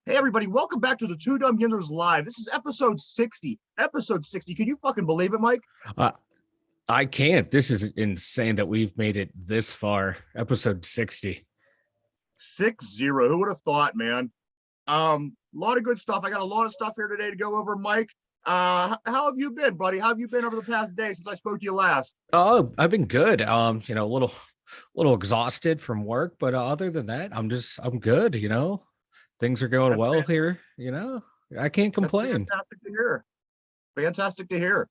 Hey everybody, welcome back to the Two Dumb Yinzers Live. This is episode 60. Episode 60. Can you fucking believe it, Mike? Uh, I can't. This is insane that we've made it this far. Episode 60. 6-0. Who would have thought, man? A lot of good stuff. I got a lot of stuff here today to go over, Mike. How have you been, buddy? How have you been over the past day since I spoke to you last? Oh, I've been good. A little exhausted from work, but other than that, I'm good. Things are going That's well fan- here. I can't that's complain. fantastic to hear. Fantastic to hear.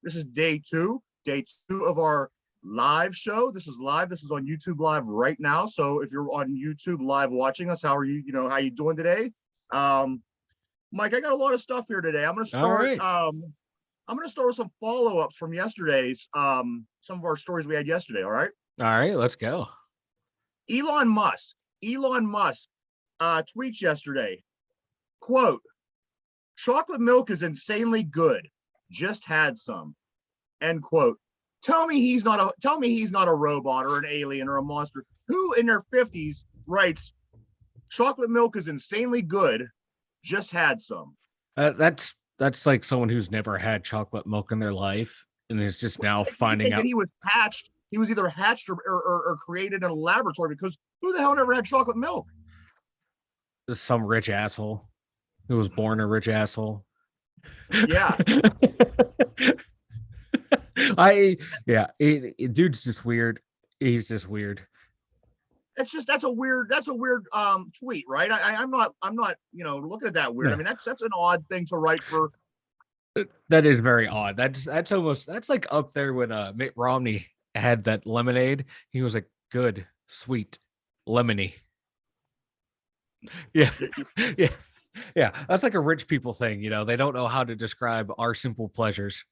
This is day two of our live show. This is live. This is on YouTube Live right now. So if you're on YouTube Live watching us, how are you? How you doing today? Mike, I got a lot of stuff here today. I'm gonna All start. right. I'm gonna start with some follow-ups from yesterday's. Some of our stories we had yesterday. All right. All right, let's go. Elon Musk. Elon Musk tweets yesterday. Quote: chocolate milk is insanely good. Just had some. End quote. Tell me he's not a robot or an alien or a monster. Who in their 50s writes chocolate milk is insanely good? Just had some. That's like someone who's never had chocolate milk in their life and is just now finding out. He was hatched. He was either hatched or created in a laboratory, because who the hell never had chocolate milk? Some rich asshole who was born a rich asshole. Yeah. Dude's just weird. He's just weird. That's a weird tweet, right? I'm not looking at that weird. No. I mean, that's an odd thing to write for. That is very odd. That's like up there when Mitt Romney had that lemonade. He was like, good, sweet, lemony. Yeah. Yeah. That's like a rich people thing, they don't know how to describe our simple pleasures.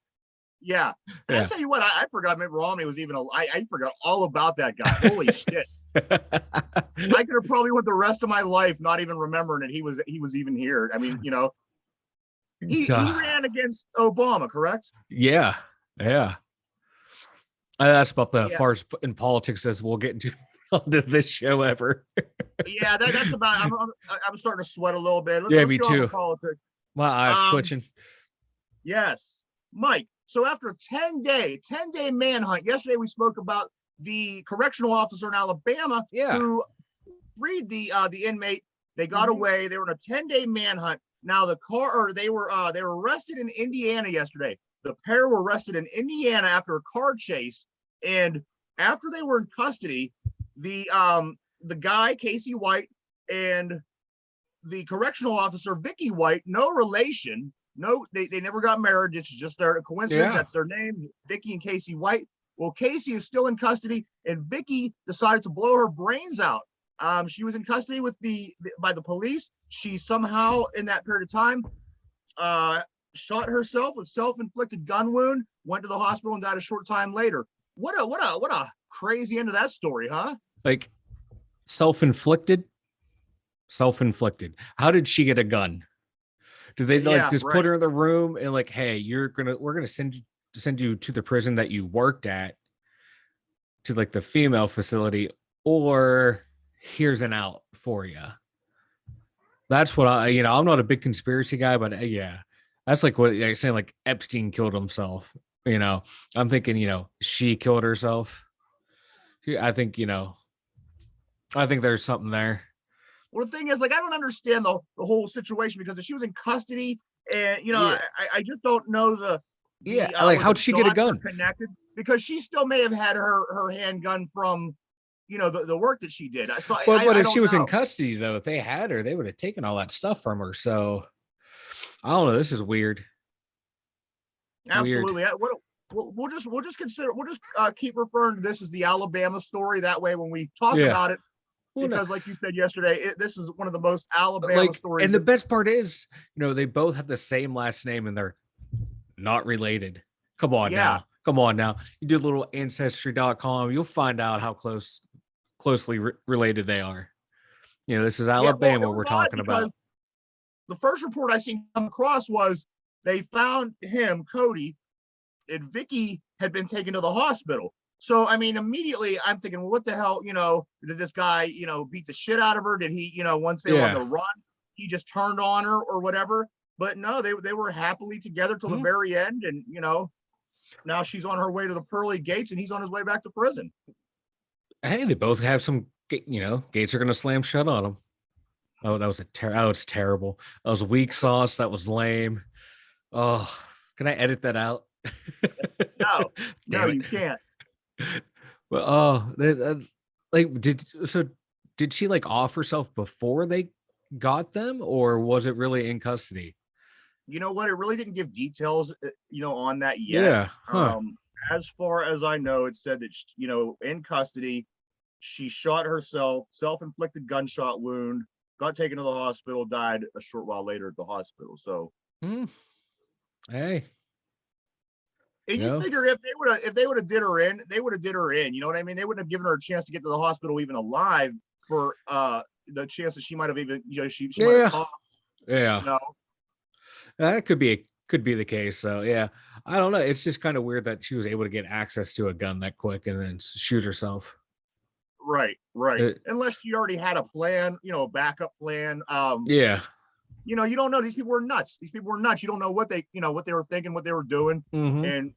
Yeah. I tell you what, I forgot Mitt Romney was even I forgot all about that guy. Holy shit. I could have probably went the rest of my life not even remembering that he was even here. I mean, he ran against Obama, correct? Yeah. That's about the far as in politics as we'll get into onto this show ever. Yeah, that's about. I'm starting to sweat a little bit. Me too. My eyes twitching. Yes, Mike. So after a 10-day manhunt, yesterday we spoke about the correctional officer in Alabama who freed the inmate. They got away. They were in a 10-day manhunt. Now they were arrested in Indiana yesterday. The pair were arrested in Indiana after a car chase, and after they were in custody, the guy Casey White and the correctional officer Vicky White, no relation. No, they never got married. It's just their coincidence. That's their name, Vicky and Casey White. Well, Casey is still in custody, and Vicky decided to blow her brains out. She was in custody by the police. She somehow, in that period of time, shot herself with self-inflicted gun wound. Went to the hospital and died a short time later. What a crazy end of that story, huh? Like self-inflicted. How did she get a gun? Did they put her in the room and like, hey, we're gonna send you to the prison that you worked at, to like the female facility, or here's an out for you? That's what I'm not a big conspiracy guy, but that's like what I'm saying, like Epstein killed himself. I'm thinking, she killed herself. I think there's something there. Well, the thing is, like, I don't understand the whole situation, because if she was in custody, and I just don't know how'd she get a gun connected, because she still may have had her handgun from the work that she did. But if she was in custody, though, if they had her, they would have taken all that stuff from her. So I don't know. This is weird. Absolutely. We'll just keep referring to this as the Alabama story. That way, when we talk about it, because like you said yesterday, this is one of the most Alabama stories. And the best part is, they both have the same last name and they're not related. Come on now. You do a little ancestry.com. You'll find out how closely related they are. This is Alabama we're talking about. The first report I seen come across was they found him, Cody, and Vicky had been taken to the hospital. So, I mean, immediately I'm thinking, well, what the hell, did this guy, beat the shit out of her? Did he, once they were on the run, he just turned on her or whatever? But no, they were happily together till the very end. And, now she's on her way to the pearly gates and he's on his way back to prison. Hey, they both have some, gates are going to slam shut on them. Oh, that was that was terrible. That was weak sauce. That was lame. Oh, can I edit that out? No, you can't. Well, did she like off herself before they got them, or was it really in custody? You know what? It really didn't give details, on that yet. Yeah. Huh. As far as I know, it said that, in custody, she shot herself, self-inflicted gunshot wound, got taken to the hospital, died a short while later at the hospital. So, hey. And you figure if they would have did her in, they would have did her in. You know what I mean? They wouldn't have given her a chance to get to the hospital even alive for the chance that she might have even, she might have coughed. Yeah. That could be the case. So yeah, I don't know. It's just kind of weird that she was able to get access to a gun that quick and then shoot herself. Right. Unless she already had a plan, a backup plan. Yeah. You don't know. These people were nuts. You don't know what they were thinking, what they were doing. And,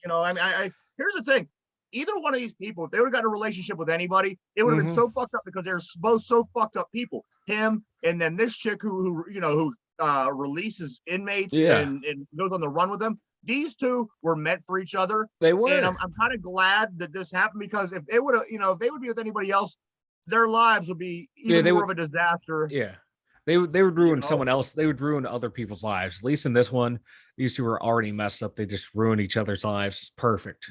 here's the thing. Either one of these people, if they would have gotten a relationship with anybody, it would have been so fucked up because they're both so fucked up people. Him and then this chick who releases inmates and goes on the run with them. These two were meant for each other. They were. And I'm kind of glad that this happened because if they would have, if they would be with anybody else, their lives would be even more of a disaster. Yeah. They would ruin someone else. They would ruin other people's lives. At least in this one, these two were already messed up. They just ruined each other's lives. It's perfect.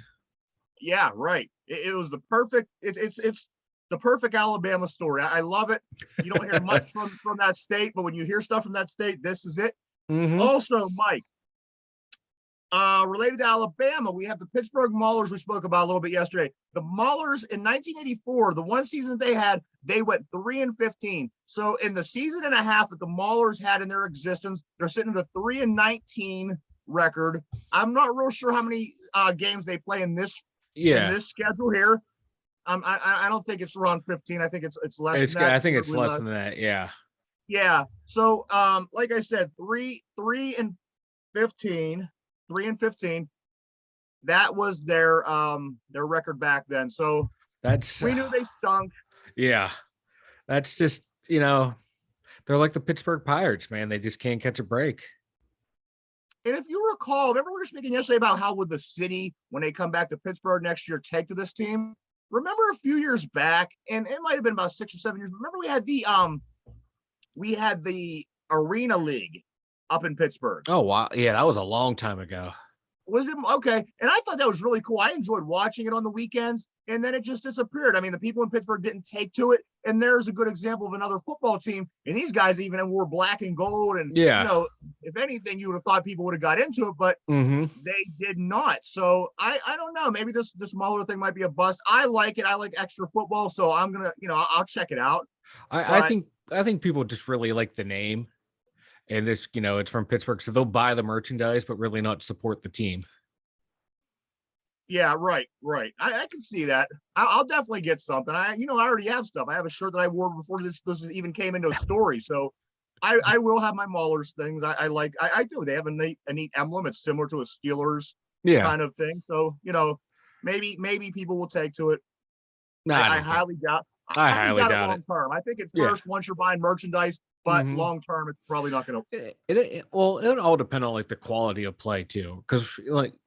Yeah, right. It was the perfect. It's the perfect Alabama story. I love it. You don't hear much from that state, but when you hear stuff from that state, this is it. Also, Mike, related to Alabama, we have the Pittsburgh Maulers we spoke about a little bit yesterday. The Maulers in 1984, the one season they had, they went 3-15. So in the season and a half that the Maulers had in their existence, they're sitting at a 3-19 record. I'm not real sure how many games they play in this schedule here. I don't think it's around 15. I think it's less than that. I think it's less than that. Yeah. Yeah. So like I said, 3-15. 3-15. That was their record back then. So we knew they stunk. Yeah. That's just, they're like the Pittsburgh Pirates, man. They just can't catch a break. And if you recall, remember we were speaking yesterday about how would the city, when they come back to Pittsburgh next year, take to this team? Remember a few years back, and it might have been about 6 or 7 years. Remember we had the Arena League up in Pittsburgh. Oh wow, yeah, that was a long time ago. Was it okay? And I thought that was really cool. I enjoyed watching it on the weekends, and then it just disappeared. I mean, the people in Pittsburgh didn't take to it, and there's a good example of another football team. And these guys even wore black and gold, and if anything, you would have thought people would have got into it, but they did not. So I don't know. Maybe this Mauler thing might be a bust. I like it. I like extra football, so I'm gonna I'll check it out. I think people just really like the name. And this, it's from Pittsburgh, so they'll buy the merchandise, but really not support the team. Yeah, right. I can see that. I'll definitely get something. I already have stuff. I have a shirt that I wore before this even came into a story. So I will have my Maulers things. I do. They have a neat emblem. It's similar to a Steelers kind of thing. So maybe people will take to it. No, I highly doubt. I highly doubt it long term. I think at first, once you're buying merchandise. But long term, it's probably not going to. It all depend on like the quality of play too, because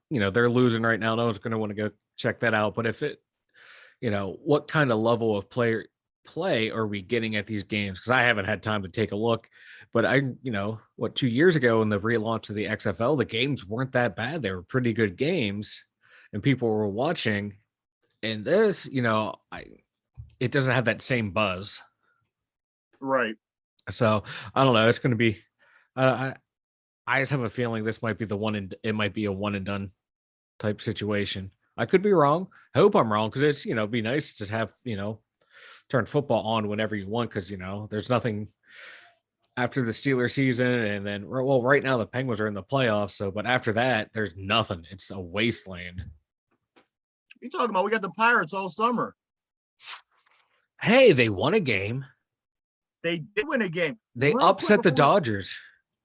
they're losing right now. No one's going to want to go check that out. But if it, what kind of level of play are we getting at these games? Because I haven't had time to take a look. But 2 years ago in the relaunch of the XFL, the games weren't that bad. They were pretty good games, and people were watching. And this, it doesn't have that same buzz. Right. So I don't know. It's going to be. I just have a feeling this might be it might be a one and done type situation. I could be wrong. I hope I'm wrong because it's be nice to have turn football on whenever you want because there's nothing after the Steelers season and then right now the Penguins are in the playoffs. So but after that there's nothing. It's a wasteland. you talking about? We got the Pirates all summer. Hey, they won a game. They did win a game. They upset the Dodgers.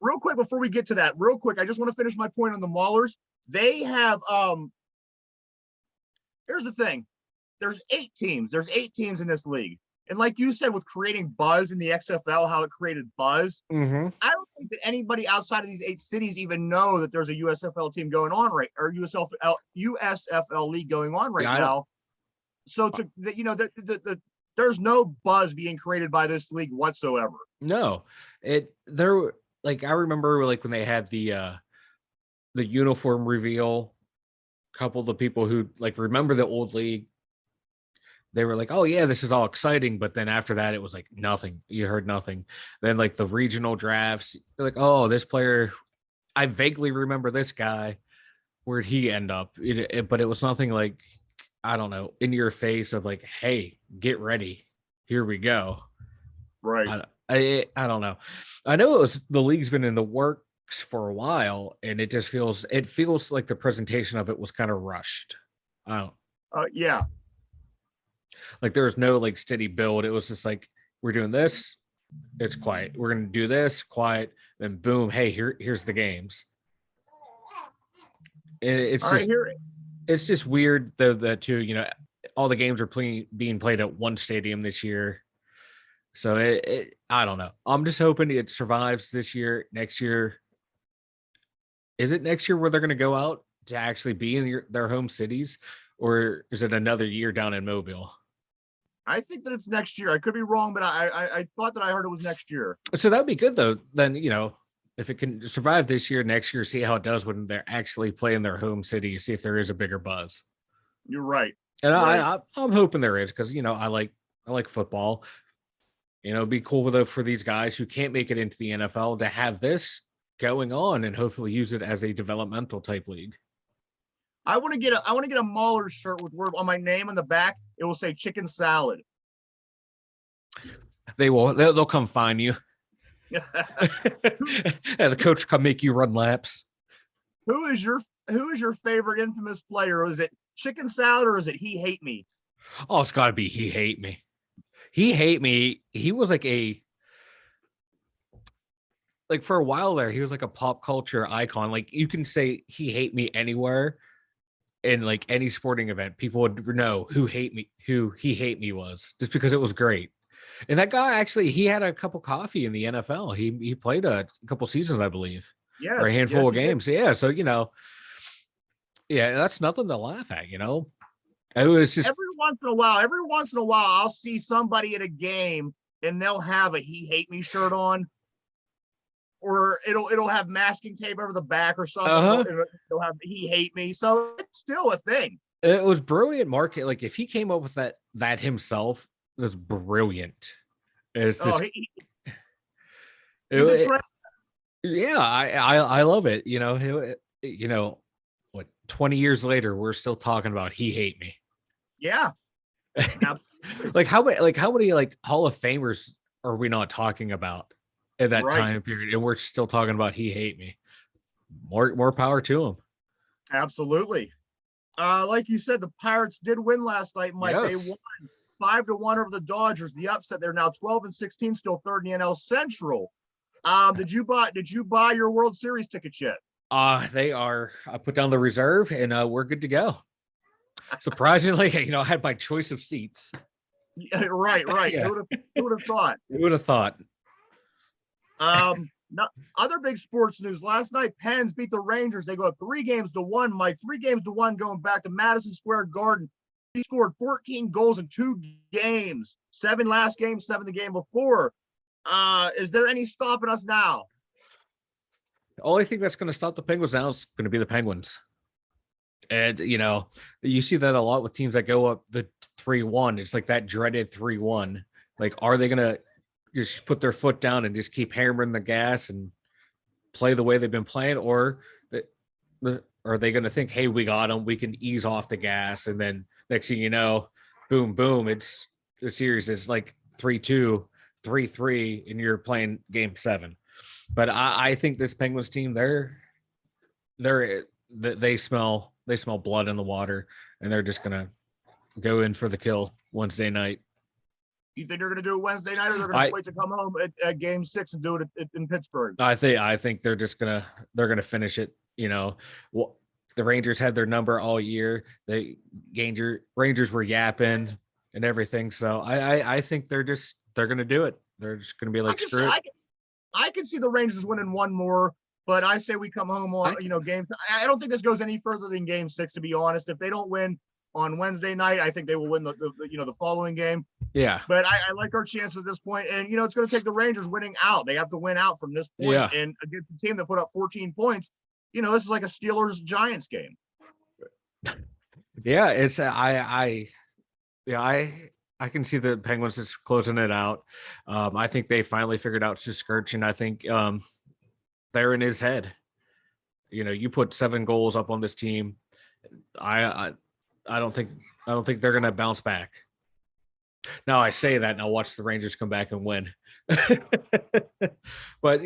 Real quick before we get to that, I just want to finish my point on the Maulers. They have here's the thing. There's 8 teams. There's 8 teams in this league. And like you said, with creating buzz in the XFL, how it created buzz, I don't think that anybody outside of these 8 cities even know that there's a USFL team going on or USFL league going on right now. So there's no buzz being created by this league whatsoever. No, I remember like when they had the uniform reveal. A couple of the people who like remember the old league, they were like, oh yeah, this is all exciting. But then after that, it was like nothing. You heard nothing. Then like the regional drafts, you're like, oh, this player, I vaguely remember this guy. Where'd he end up? But it was nothing like, I don't know, in your face of like, hey, get ready. Here we go. Right. I don't know. I know the league's been in the works for a while, and it feels like the presentation of it was kind of rushed. Yeah. Like there was no like steady build. It was just like, we're doing this, it's quiet. We're gonna do this, quiet, then boom, hey, here's the games. It's just weird though that too, all the games are being played at one stadium this year. So I don't know. I'm just hoping it survives this year. Next year, is it next year where they're going to go out to actually be in their home cities, or is it another year down in Mobile? I think that it's next year. I could be wrong, but I thought that I heard it was next year. So that'd be good though. Then, if it can survive this year, next year, see how it does when they're actually playing their home city, see if there is a bigger buzz. You're right. And I'm hoping there is, because, I like football. It'd be cool for these guys who can't make it into the NFL to have this going on and hopefully use it as a developmental type league. I want to get a Mauler shirt with word on my name on the back. It will say chicken salad. They'll come find you. And the coach come make you run laps. Who is your favorite infamous player? Is it chicken salad or is it he hate me? Oh, it's gotta be he hate me. He hate me. He was like for a while there, he was like a pop culture icon. Like you can say he hate me anywhere in like any sporting event. People would know who he hate me was, just because it was great. And that guy actually, he had a cup of coffee in the NFL. He played a couple seasons, I believe. Yeah. Or a handful of games. Did. Yeah. So, that's nothing to laugh at, It was just every once in a while, I'll see somebody at a game and they'll have a he hate me shirt on, or it'll have masking tape over the back or something. It'll have he hate me. So it's still a thing. It was brilliant market. Like if he came up with that himself, it was brilliant. It's just yeah, I love it. 20 years later, we're still talking about he hate me. Yeah. like how many like Hall of Famers are we not talking about at that time period? And we're still talking about he hate me. More power to him. Absolutely. Like you said, the Pirates did win last night, Mike. Yes. They won 5-1 over the Dodgers. The upset. They're now 12-16, still third in the NL Central. Did you buy your World Series tickets yet? They are. I put down the reserve, and we're good to go. Surprisingly, I had my choice of seats. Yeah, right. Yeah. Who would have thought? Who would have thought? Other big sports news. Last night, Pens beat the Rangers. They go up 3-1, Mike. 3-1 going back to Madison Square Garden. He scored 14 goals in 2 games. 7 last game, 7 the game before. Is there any stopping us now? The only thing that's going to stop the Penguins now is going to be the Penguins. And, you see that a lot with teams that go up the 3-1. It's like that dreaded 3-1. Like, are they going to just put their foot down and just keep hammering the gas and play the way they've been playing? Or are they going to think, hey, we got them, we can ease off the gas, and then next thing you know, boom, boom, it's the series is like 3-2, 3-3, and you're playing game 7. But I think this Penguins team, they smell smell blood in the water, and they're just gonna go in for the kill Wednesday night. You think they're gonna do it Wednesday night, or they're gonna wait to come home at Game 6 and do it in Pittsburgh? I think they're gonna finish it. Well, the Rangers had their number all year. The Rangers were yapping and everything, so I think they're gonna do it. They're just gonna be like, screw it. I can see the Rangers winning one more, but I say we come home on game. I don't think this goes any further than Game 6, to be honest. If they don't win on Wednesday night, I think they will win the following game. Yeah. But I like our chances at this point, and it's going to take the Rangers winning out. They have to win out from this point, and against the team that put up 14 points. This is like a Steelers Giants game. Yeah, it's I can see the Penguins just closing it out. I think they finally figured out Skurch, and I think they're in his head. You put 7 goals up on this team. I don't think they're gonna bounce back. Now I say that, and I'll watch the Rangers come back and win. But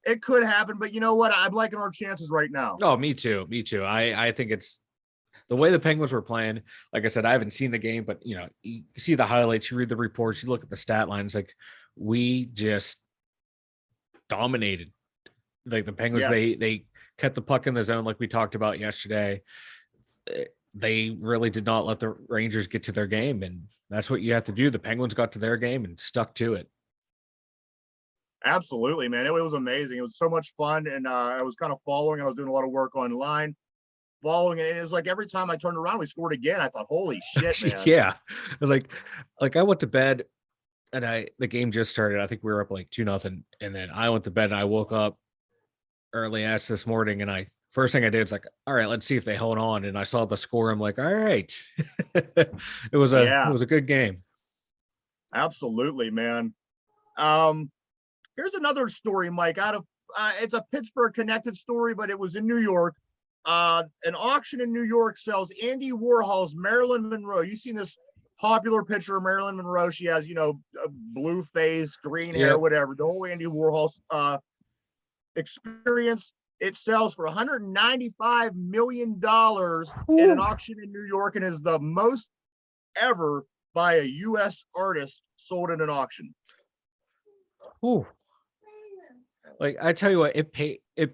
it could happen. But you know what? I'm liking our chances right now. Oh, me too. I think it's the way the Penguins were playing. Like I said, I haven't seen the game, but you see the highlights, you read the reports, you look at the stat lines. Like, we just dominated. Like the Penguins, they kept the puck in the zone, like we talked about yesterday. They really did not let the Rangers get to their game, and that's what you have to do. The Penguins got to their game and stuck to it. Absolutely, man. It was amazing. It was so much fun, and I was kind of following. I was doing a lot of work online, following it. It was like every time I turned around, we scored again. I thought, holy shit, man. Yeah. Like I went to bed, and the game just started. I think we were up like 2-0, and then I went to bed, and I woke up early ass this morning, and first thing I did is like, all right, let's see if they hold on. And I saw the score. I'm like, all right. It was a good game. Absolutely, man. Here's another story, Mike, out of it's a Pittsburgh connected story, but it was in New York. An auction in New York sells Andy Warhol's Marilyn Monroe. You've seen this popular picture of Marilyn Monroe. She has, a blue face, green hair, whatever. The whole Andy Warhol's experience. It sells for $195 million in an auction in New York, and is the most ever by a U.S. artist sold in an auction. Ooh. Like, I tell you what, it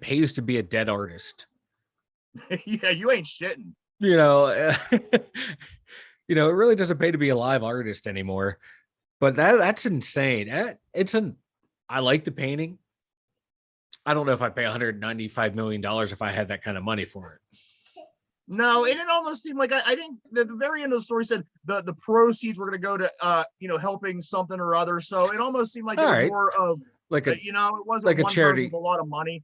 pays to be a dead artist. Yeah, you ain't shitting. It really doesn't pay to be a live artist anymore. But that's insane. I like the painting. I don't know if I'd pay $195 million if I had that kind of money for it. No, and it almost seemed like I think the very end of the story said the proceeds were going to go to helping something or other. So it almost seemed like it was more of like it wasn't like one a charity with a lot of money.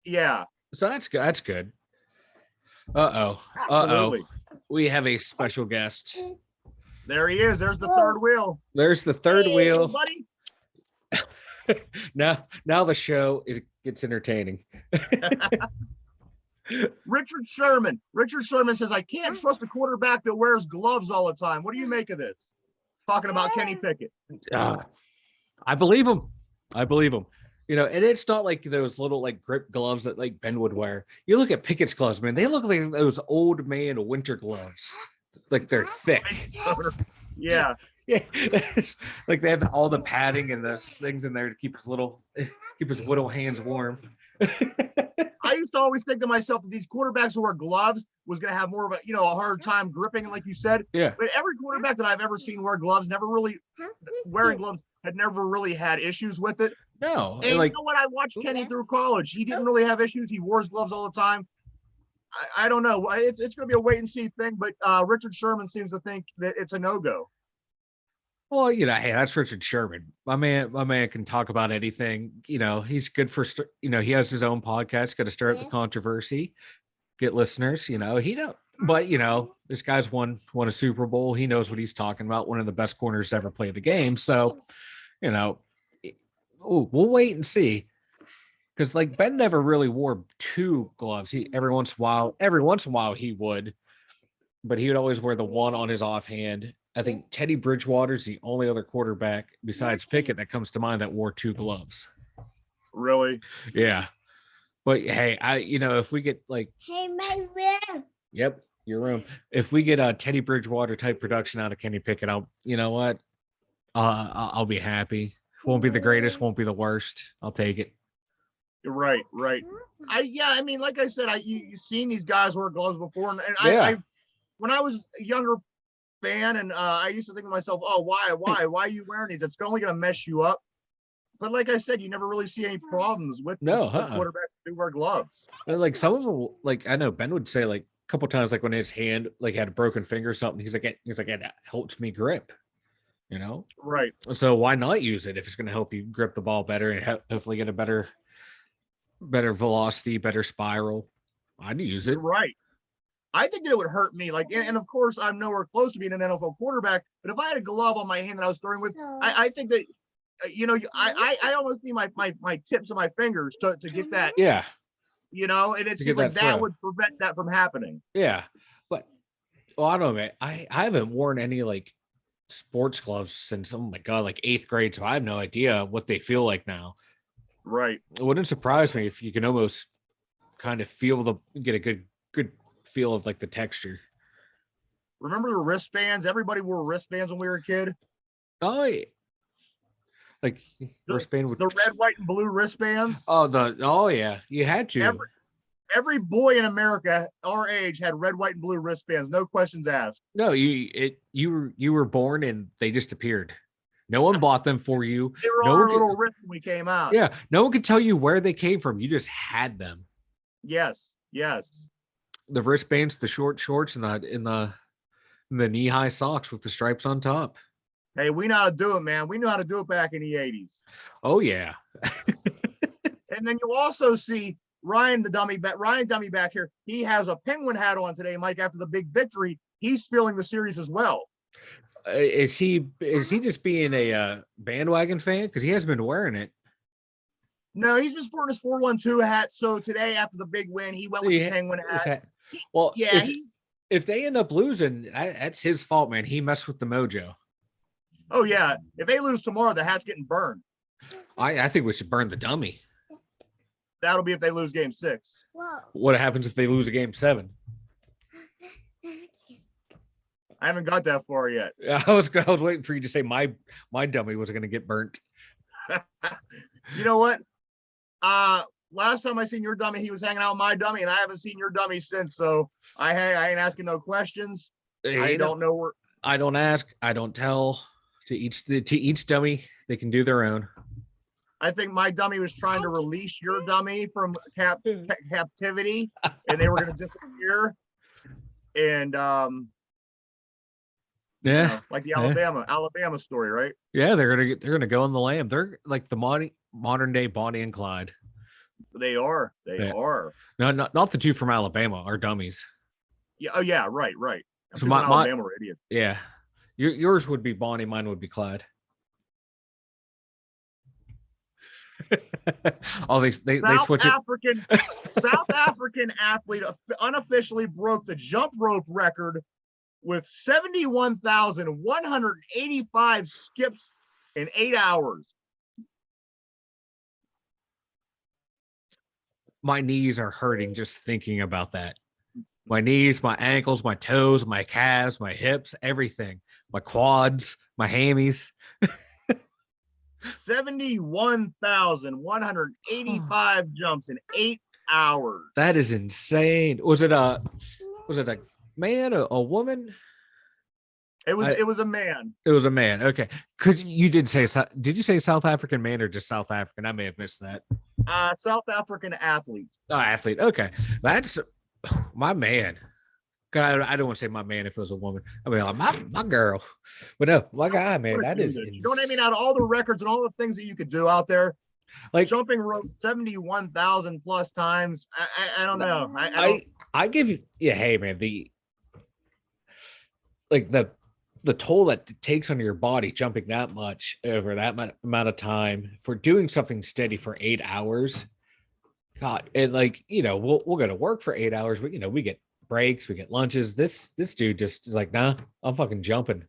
Yeah. So that's good. That's good. Uh-oh. We have a special guest. There he is. There's the third wheel. There's the third wheel. Buddy. Now the show gets entertaining. Richard Sherman. Richard Sherman says, I can't trust a quarterback that wears gloves all the time. What do you make of this? Talking about Kenny Pickett. I believe him. And it's not like those little like grip gloves that like Ben would wear. You look at Pickett's gloves, man, they look like those old man winter gloves. Like they're thick. Yeah. Yeah, it's like they have all the padding and the things in there to keep his little hands warm. I used to always think to myself that these quarterbacks who wear gloves was going to have more of a hard time gripping, like you said. Yeah. But every quarterback that I've ever seen wear gloves wearing gloves had never really had issues with it. No. And you know what? I watched Kenny through college. He didn't really have issues. He wore his gloves all the time. I don't know. It's going to be a wait and see thing. But Richard Sherman seems to think that it's a no-go. Well, hey, that's Richard Sherman. My man can talk about anything. He's good for, he has his own podcast, got to stir up the controversy, get listeners, but this guy's won a Super Bowl. He knows what he's talking about. One of the best corners to ever play the game. So, we'll wait and see. Because like Ben never really wore 2 gloves. Every once in a while he would, but he would always wear the one on his offhand. I think Teddy Bridgewater's the only other quarterback besides Pickett that comes to mind that wore 2 gloves. Really? Yeah. But hey, if we get like, hey, my room. Yep, your room. If we get a Teddy Bridgewater type production out of Kenny Pickett, you know what? I'll be happy. Won't be the greatest, won't be the worst. I'll take it. Right. I mean, like I said, you've seen these guys wear gloves before, and when I was a younger fan, and I used to think to myself, oh, why are you wearing these? It's only going to mess you up. But like I said, you never really see any problems with the quarterbacks who wear gloves. Like some of them, like I know Ben would say, like a couple times, like when his hand like had a broken finger or something, he's like, it helps me grip. Right. So why not use it if it's going to help you grip the ball better and hopefully get a better velocity, better spiral? I'd use it. Right. I think that it would hurt me. Like, and of course, I'm nowhere close to being an NFL quarterback. But if I had a glove on my hand that I was throwing with, I think that I almost need my tips of my fingers to get that. Yeah. And it seems like that would prevent that from happening. Yeah, but I don't know, man. I haven't worn any like sports gloves since, oh my god, like 8th grade, so I have no idea what they feel like now. Right. It wouldn't surprise me if you can almost kind of get a good feel of like the texture. Remember the wristbands? Everybody wore wristbands when we were a kid. Oh yeah. Like wristband with the red, white, and blue wristbands. Oh yeah, you had to. Every boy in America our age had red, white, and blue wristbands. No questions asked. No, you were born and they just appeared. No one bought them for you. They were on our little wrist when we came out. Yeah, no one could tell you where they came from. You just had them. Yes. The wristbands, the short shorts, and the knee-high socks with the stripes on top. Hey, we know how to do it, man. We know how to do it back in the 80s. Oh, yeah. And then you also see Ryan Dummy back here. He has a Penguin hat on today, Mike, after the big victory. He's feeling the series as well. Is he just being a bandwagon fan? Because he hasn't been wearing it. No, he's been sporting his 412 hat. So today, after the big win, he went with the Penguin hat. Well, yeah, if they end up losing, that's his fault, man. He messed with the mojo. Oh, yeah. If they lose tomorrow, the hat's getting burned. I think we should burn the dummy. That'll be if they lose game 6. Whoa. What happens if they lose a game 7? I haven't got that far yet. I was waiting for you to say my dummy was going to get burnt. You know what? Last time I seen your dummy, he was hanging out with my dummy, and I haven't seen your dummy since. So I ain't asking no questions. I don't know where. I don't ask. I don't tell. To each dummy, they can do their own. I think my dummy was trying to release your dummy from captivity, and they were going to disappear. And like the Alabama story, right? Yeah, they're gonna go on the lam. They're like the modern day Bonnie and Clyde. They are. They are. No, not the two from Alabama. Our dummies. Yeah. Oh yeah. Right. So Alabama are idiots. Yeah. Yours would be Bonnie. Mine would be Clyde. Oh, they switch it. South African athlete unofficially broke the jump rope record with 71,185 skips in 8 hours. My knees are hurting just thinking about that. My knees, my ankles, my toes, my calves, my hips, everything. My quads, my hammies. 71,185 jumps in 8 hours. That is insane. Was it a man, a woman? It was a man. It was a man. Okay. Did you say South African man or just South African? I may have missed that. South African athlete. Oh, athlete. Okay. That's my man. God, I don't want to say my man if it was a woman. I mean, like my girl. But no, my guy, man, that is insane. You know what I mean? Out of all the records and all the things that you could do out there, like jumping rope 71,000 plus times. I don't know. I give you, yeah, hey man, the toll that it takes on your body jumping that much over that amount of time for doing something steady for 8 hours. God, and like, we'll go to work for 8 hours, but we get breaks, we get lunches. This dude just is like, nah, I'm fucking jumping.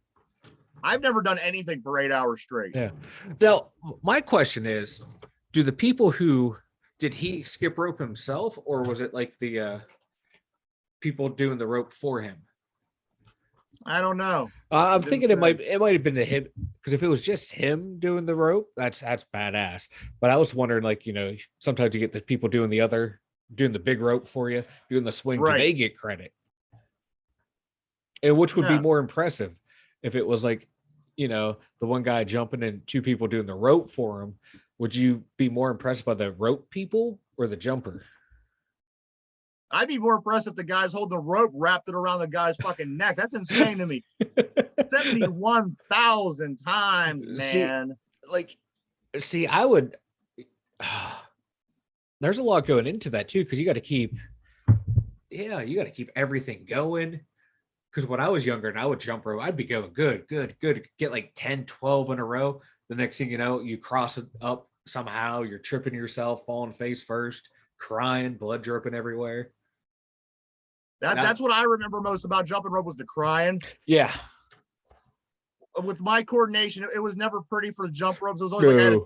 I've never done anything for 8 hours straight. Yeah. Now, my question is, do the people who did he skip rope himself, or was it like the people doing the rope for him? I don't know. I'm thinking it might have been the him, because if it was just him doing the rope, that's badass. But I was wondering, like, sometimes you get the people doing the big rope for you, doing the swing. Right. Do they get credit? And which would be more impressive if it was like, the one guy jumping and two people doing the rope for him? Would you be more impressed by the rope people or the jumper? I'd be more impressed if the guys hold the rope wrapped it around the guy's fucking neck. That's insane to me. 71,000 times, man. I would. There's a lot going into that too, because you got to keep everything going. Because when I was younger and I would jump rope, I'd be going good, get like 10, 12 in a row. The next thing you know, you cross it up somehow, you're tripping yourself, falling face first, crying, blood dripping everywhere. That's what I remember most about jumping rope was the crying. Yeah. With my coordination, it was never pretty for the jump ropes. It was always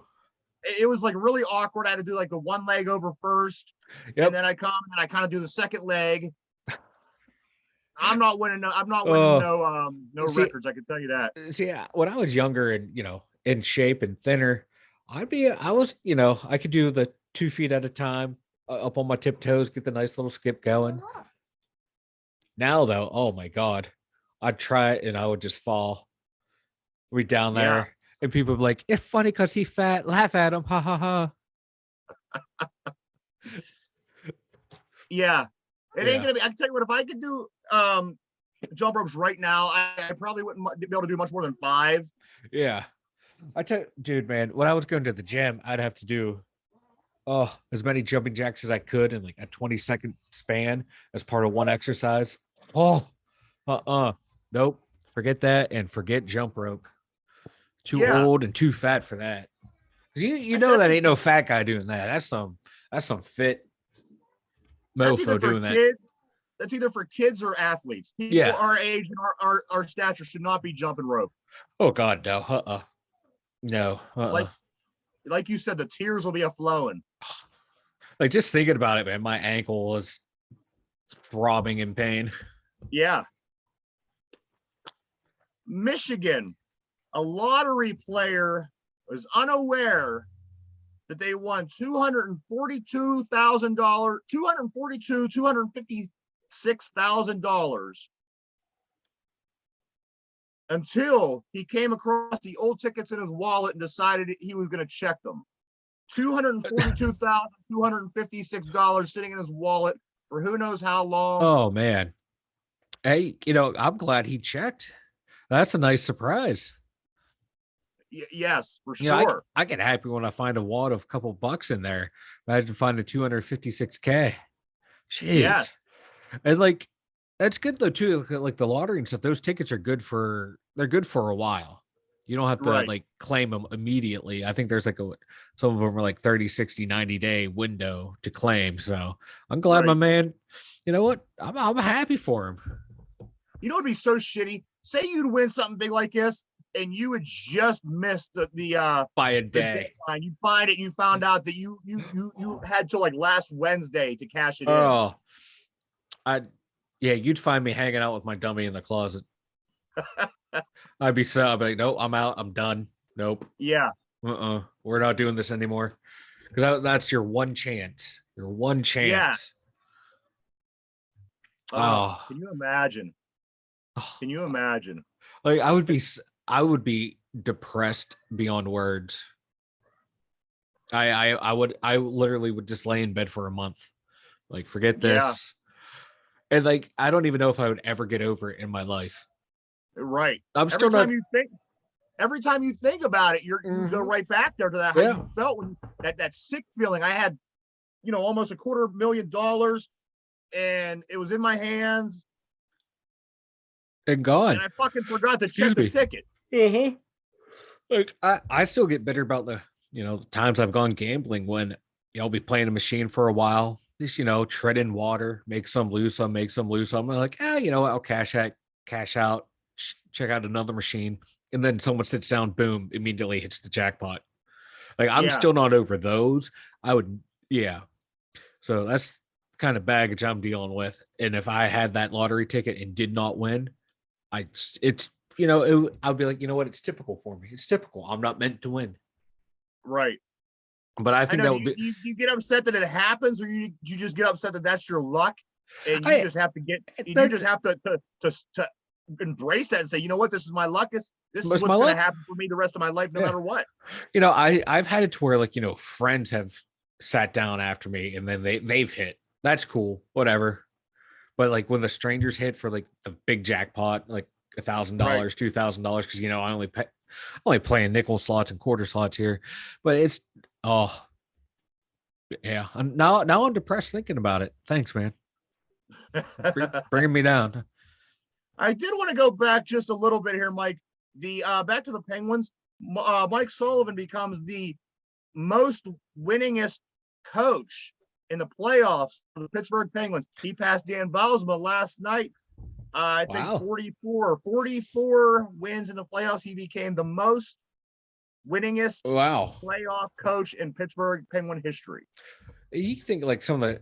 it was like really awkward. I had to do like the one leg over first, and then I come and I kind of do the second leg. I'm not winning no records. I can tell you that. See, when I was younger and in shape and thinner, I could do the 2 feet at a time up on my tiptoes, get the nice little skip going. Now though, oh my God, I'd try it and I would just fall. We down there, and people would be like, "It's funny because he's fat. Laugh at him, ha ha ha." Yeah, it ain't gonna be. I can tell you what, if I could do jump ropes right now, I probably wouldn't be able to do much more than 5. Yeah, dude, man, when I was going to the gym, I'd have to do as many jumping jacks as I could in like a 20-second span as part of one exercise. Nope, forget that and forget jump rope. Too old and too fat for that. You know that ain't no fat guy doing that. That's some fit mofo doing that. That's either for kids or athletes. People our age and our stature should not be jumping rope. Oh God, no. No. Like you said, the tears will be a-flowing. Like, just thinking about it, man, my ankle is throbbing in pain. Yeah. Michigan, a lottery player was unaware that they won $256,000 until he came across the old tickets in his wallet and decided he was going to check them. $242,256 sitting in his wallet for who knows how long. Oh man. Hey, I'm glad he checked. That's a nice surprise. Yes, for sure. I get happy when I find a wad of a couple bucks in there. Imagine finding $256K. Jeez. Yes. And like, that's good though too. Like the lottery and stuff, those tickets are good for a while. You don't have to like claim them immediately. I think there's like some of them are like 30, 60, 90-day window to claim. So I'm glad my man, you know what? I'm happy for him. You know, it'd be so shitty. Say you'd win something big like this and you would just miss the by a day. You find it, you found out that you had till like last Wednesday to cash it in. Oh, you'd find me hanging out with my dummy in the closet. I'd be like, nope, I'm out. I'm done. Nope. Yeah. We're not doing this anymore. Because that's your one chance. Your one chance. Yeah. Can you imagine? Can you imagine? Like, I would be depressed beyond words. I literally would just lay in bed for a month. Like, forget this. Yeah. And like, I don't even know if I would ever get over it in my life. Right. Every time you think about it, you go right back there to that. How you felt when that sick feeling. I had, almost $250,000 and it was in my hands. And gone. And I fucking forgot to check the ticket. Mm-hmm. Like, I still get bitter about the times I've gone gambling when I'll be playing a machine for a while, just tread in water, make some, lose some, make some, lose some. I'm like, I'll cash out, check out another machine, and then someone sits down, boom, immediately hits the jackpot. Like, I'm still not over those. I would Yeah. So that's the kind of baggage I'm dealing with. And if I had that lottery ticket and did not win, it's I'll be like, you know what? It's typical for me. It's typical. I'm not meant to win. Right. But I think that would be. You get upset that it happens, or you just get upset that that's your luck, and you just have to embrace that and say, you know what, this is my luck. This is what's going to happen for me the rest of my life, no matter what. I've had it to where friends have sat down after me and then they've hit. That's cool, whatever. But when the strangers hit for the big jackpot, $1,000, $2,000, because I only play in nickel slots and quarter slots here, but it's yeah. Now I'm depressed thinking about it. Thanks, man. Bringing me down. I did want to go back just a little bit here, Mike. The back to the Penguins. Mike Sullivan becomes the most winningest coach in the playoffs for the Pittsburgh Penguins. He passed Dan Bylsma last night. I think 44 wins in the playoffs. He became the most winningest playoff coach in Pittsburgh Penguin history. You think some of the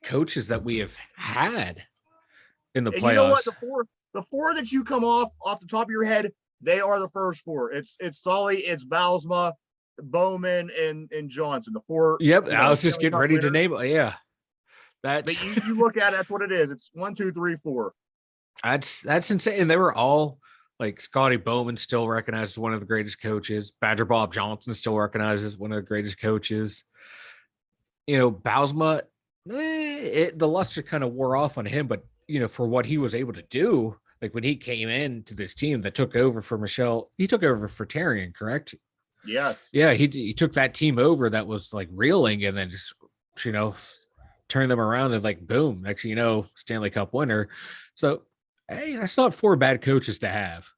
coaches that we have had in the playoffs. You know what? The four that you come off the top of your head, they are the first four. It's Sully, it's Bylsma, Bowman, and Johnson. The four. Yep, I was just getting ready to name it. Yeah, but you look at it, that's what it is. It's 1, 2, 3, 4. That's insane. And they were all Scotty Bowman still recognized as one of the greatest coaches. Badger Bob Johnson still recognized as one of the greatest coaches. Bylsma, the luster kind of wore off on him, but for what he was able to do, when he came into this team that took over for Michelle, he took over for Tarian, correct? Yes. Yeah, he took that team over that was reeling, and then just turned them around and boom, next thing you know, Stanley Cup winner. So hey, that's not 4 bad coaches to have.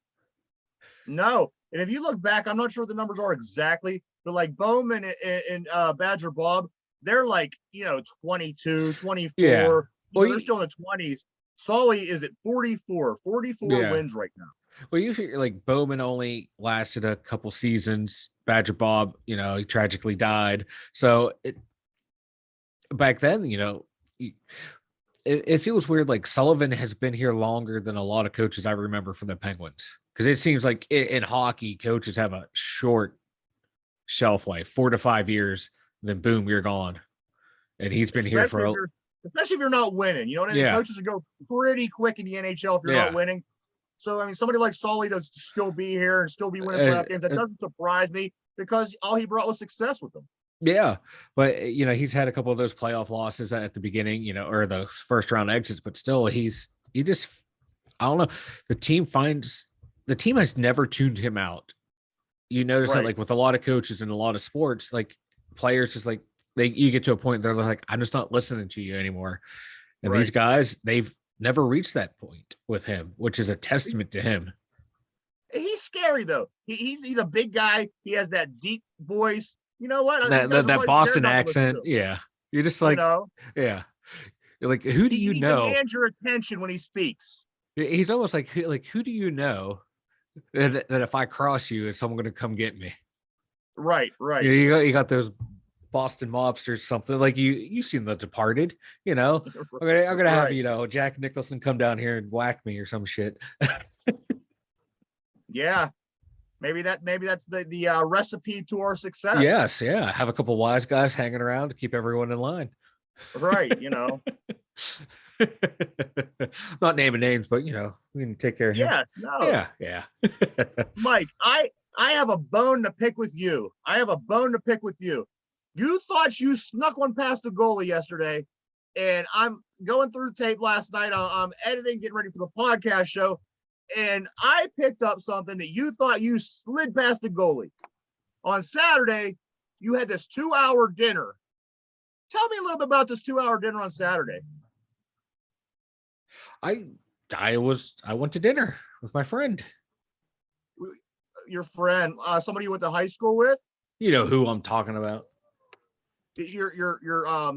No, and if you look back, I'm not sure what the numbers are exactly, but Bowman and Badger Bob, they're 22, 24. Yeah. They're still in the 20s. Sully is at 44 wins right now. Well, you figure Bowman only lasted a couple seasons. Badger Bob, he tragically died. So back then, it feels weird. Sullivan has been here longer than a lot of coaches I remember from the Penguins, because it seems like in hockey, coaches have a short shelf life, 4 to 5 years, then boom, you're gone. And he's been here for especially if you're not winning. You know what I mean? Yeah. Coaches would go pretty quick in the NHL if you're not winning. So, I mean, somebody like Sully does still be here and still be winning playoff games. That doesn't surprise me, because all he brought was success with them. Yeah. But, he's had a couple of those playoff losses at the beginning, or the first round exits, but still I don't know. The team has never tuned him out. You notice that with a lot of coaches and a lot of sports, players just you get to a point they're I'm just not listening to you anymore. And these guys, they've never reached that point with him, which is a testament to him. He's scary though. He's a big guy. He has that deep voice. You know what? That Boston accent. Yeah. You're just yeah. You're who do you know? He demands your attention when he speaks. He's almost who do you know that if I cross you, is someone going to come get me? Right. You got those Boston mobsters, something you've seen The Departed, I'm gonna have Jack Nicholson come down here and whack me or some shit. Yeah, maybe that's the recipe to our success. Yes, yeah, have a couple wise guys hanging around to keep everyone in line. Right. Not naming names, but we can take care of him. Yes, no. Yeah. Mike, I have a bone to pick with you. You thought you snuck one past the goalie yesterday, and I'm going through the tape last night. I'm editing, getting ready for the podcast show, and I picked up something that you thought you slid past the goalie. On Saturday, you had this 2-hour dinner. Tell me a little bit about this 2-hour dinner on Saturday. I went to dinner with my friend. Your friend, somebody you went to high school with? You know who I'm talking about. Your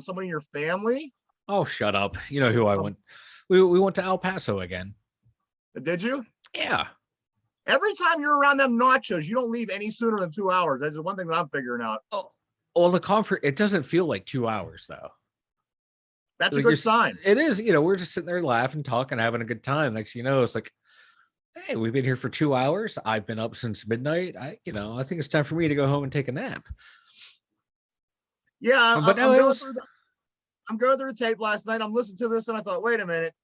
somebody in your family? Oh, shut up. You know who I went. We went to El Paso again. Did you? Yeah. Every time you're around them nachos, you don't leave any sooner than 2 hours. That's the one thing that I'm figuring out. Oh, Well, the conference, it doesn't feel like 2 hours though. That's a good sign. It is, we're just sitting there laughing, talking, having a good time. Next, it's like, hey, we've been here for 2 hours. I've been up since midnight. I think it's time for me to go home and take a nap. Yeah, but I'm going through the tape last night. I'm listening to this and I thought, wait a minute.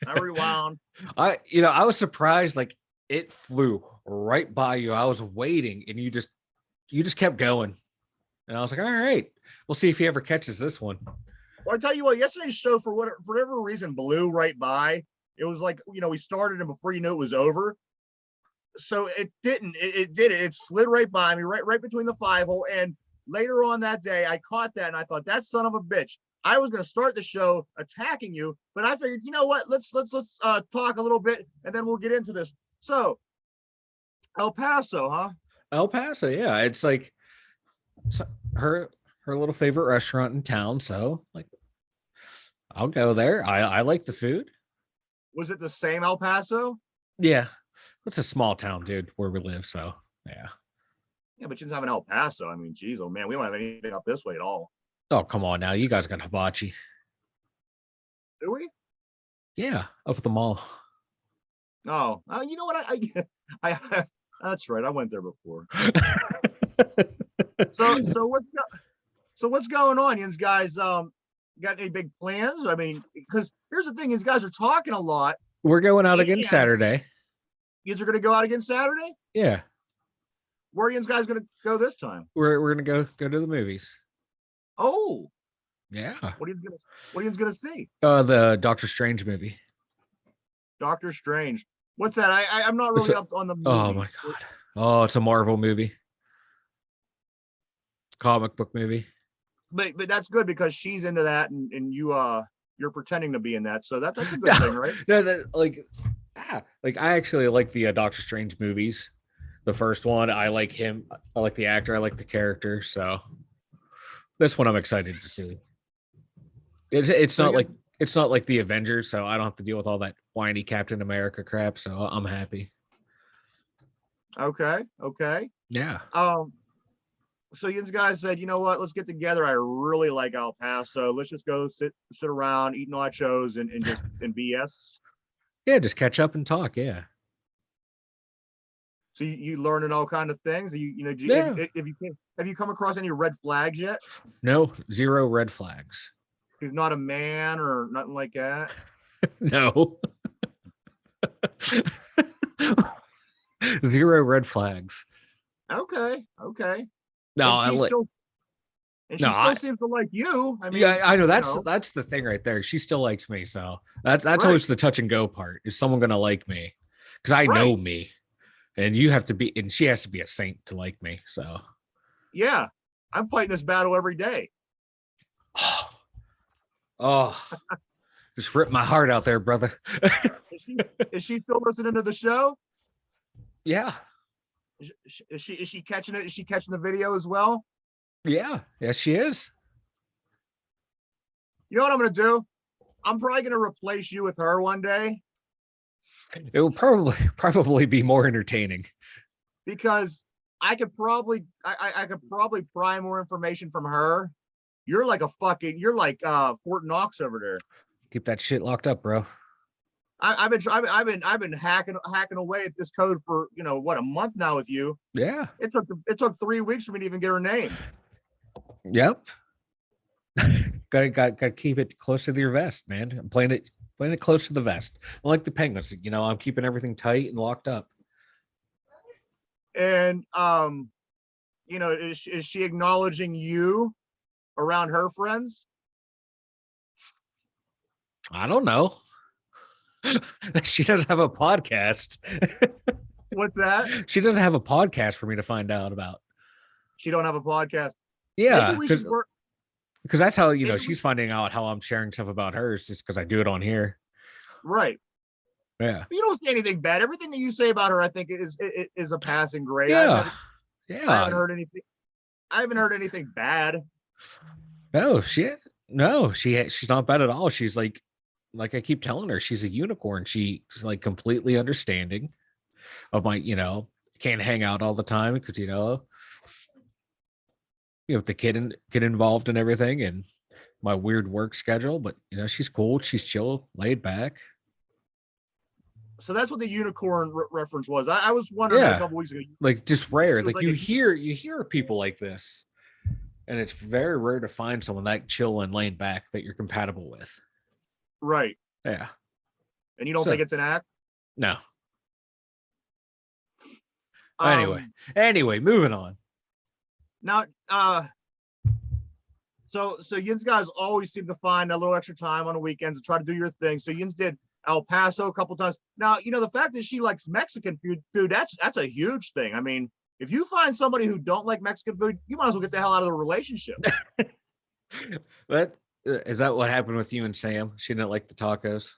I rewound. I was surprised, like it flew right by you. I was waiting and you just kept going. And I was like, all right, we'll see if he ever catches this one. Well, I tell you what, yesterday's show, for whatever reason, blew right by. It was like, we started and before you knew it was over. So it didn't. It slid right by me, right between the 5-hole. And later on that day, I caught that and I thought, that son of a bitch. I was going to start the show attacking you, but I figured, you know what? Let's talk a little bit and then we'll get into this. So, El Paso, huh? El Paso, yeah. It's like her little favorite restaurant in town. So, like, I'll go there. I like the food. Was it the same El Paso? Yeah. It's a small town, dude, where we live. So, yeah. Yeah, but you didn't have an El Paso. I mean, geez, oh man, we don't have anything up this way at all. Oh, come on now. You guys got hibachi. Do we? Yeah, up at the mall. Oh, you know what? I that's right. I went there before. So what's going on, you guys? Got any big plans? I mean, because here's the thing: is guys are talking a lot. We're going out again Saturday. You guys are going to go out again Saturday? Yeah. Where are you guys going to go this time? We're going to go to the movies. Oh. Yeah. What are you going to see? The Doctor Strange movie. Doctor Strange. What's that? I'm not really up on the movie. Oh my god. Oh, it's a Marvel movie. Comic book movie. But that's good because she's into that and you're pretending to be in that. So that's a good thing, right? No, like I actually like the Doctor Strange movies. The first one, I like him. I like the actor. I like the character. So this one I'm excited to see. It's not like the Avengers, so I don't have to deal with all that whiny Captain America crap. So I'm happy. Okay. Yeah. So you guys said, you know what? Let's get together. I really like El Paso. Let's just go sit around, eat nachos, and just and BS. Yeah, just catch up and talk. Yeah. So you learning all kind of things. Have you come across any red flags yet? No, 0 red flags. He's not a man or nothing like that. No. 0 red flags. Okay. No, she still seems to like you. I mean, yeah, I know that's the thing right there. She still likes me, so that's right. Always the touch and go part. Is someone gonna like me? Because I know me, and you have to be, and she has to be a saint to like me. So, yeah, I'm fighting this battle every day. Oh, just rip my heart out there, brother. Is she still listening to the show? Yeah. Is she catching it? Is she catching the video as well? Yeah. Yes, she is. You know what I'm going to do? I'm probably going to replace you with her one day. It will probably be more entertaining. Because I could probably pry more information from her. You're like Fort Knox over there. Keep that shit locked up, bro. I've been hacking away at this code for a month now with you. Yeah. It took 3 weeks for me to even get her name. Yep. Gotta keep it close to your vest, man. I'm playing it close to the vest. I like the Penguins. I'm keeping everything tight and locked up. And is she acknowledging you around her friends? I don't know. She doesn't have a podcast. What's that? She doesn't have a podcast for me to find out about. She don't have a podcast. Yeah, because that's how she's finding out how I'm sharing stuff about hers, just because I do it on here. Right. Yeah. You don't say anything bad. Everything that you say about her, I think, is a passing grade. Yeah. I haven't heard anything. I haven't heard anything bad. No, she's not bad at all. She's like I keep telling her, she's a unicorn. She's like completely understanding of my, can't hang out all the time because with the kid involved and everything, and my weird work schedule. But she's cool. She's chill, laid back. So that's what the unicorn reference was. I was wondering a couple weeks ago. Like just rare. Like you hear people like this, and it's very rare to find someone that chill and laid back that you're compatible with. Right. Yeah. And you don't think it's an act? No. Anyway, moving on. Now, so Yinz guys always seem to find a little extra time on the weekends to try to do your thing. So Yinz did El Paso a couple times. Now, the fact that she likes Mexican food, that's a huge thing. I mean, if you find somebody who don't like Mexican food, you might as well get the hell out of the relationship. But is that what happened with you and Sam? She didn't like the tacos?